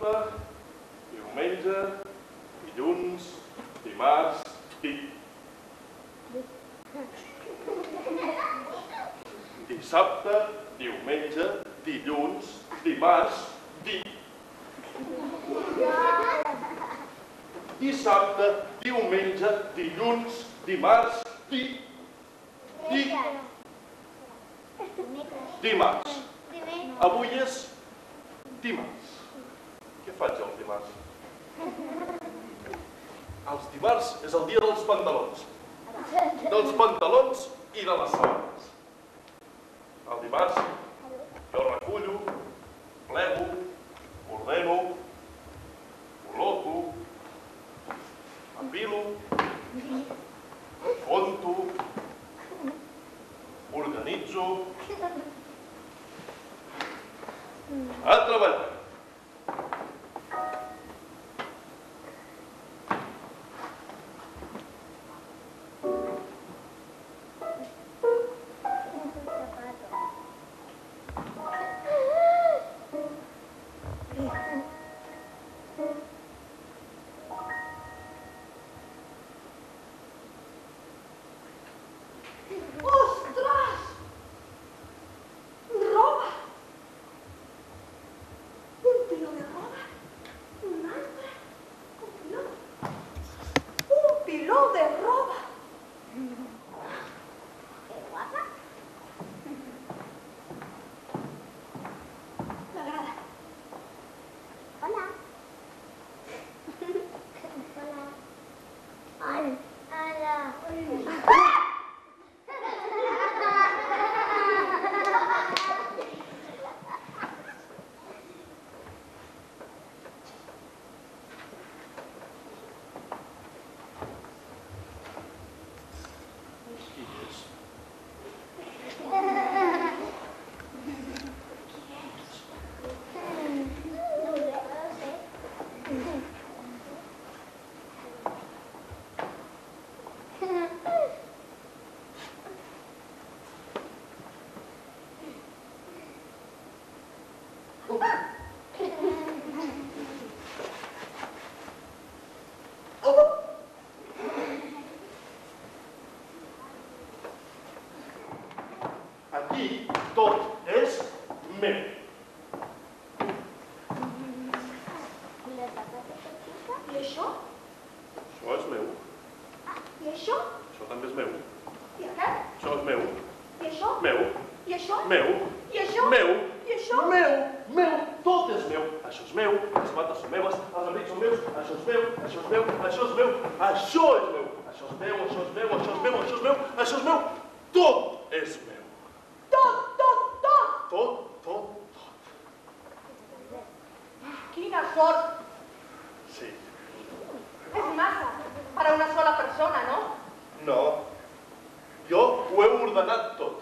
Dissabte, diumenge, dilluns, dimarts, Dissabte, diumenge, dilluns, dimarts, Dissabte, diumenge, dilluns, dimarts, dimarts. Avui és dimarts. Què faig els dimarts? Els dimarts és el dia dels pantalons. Dels pantalons i de les sabates. El dimarts jo recullo, plego, ordeno, col·loco, empilo, conto, organitzo, a treballar. Aquí tot és meu. I això? Això és meu. I això? Això també és meu. I aquest? Això és meu. I això? Meu. I això? Meu. I això? Meu. I això? Meu. Meu. Tot és meu. Això és meu. Les sabates són meves. Els abrics són meus. Això és meu. Això és meu. Això és meu. Això és meu. Això és meu. Això és meu. Això és meu. Això és meu. Això és meu. Tot és meu. Tot, tot, tot! Tot, tot, tot. Quina sort! Sí. És massa per a una sola persona, no? No. Jo ho he ordenat tot.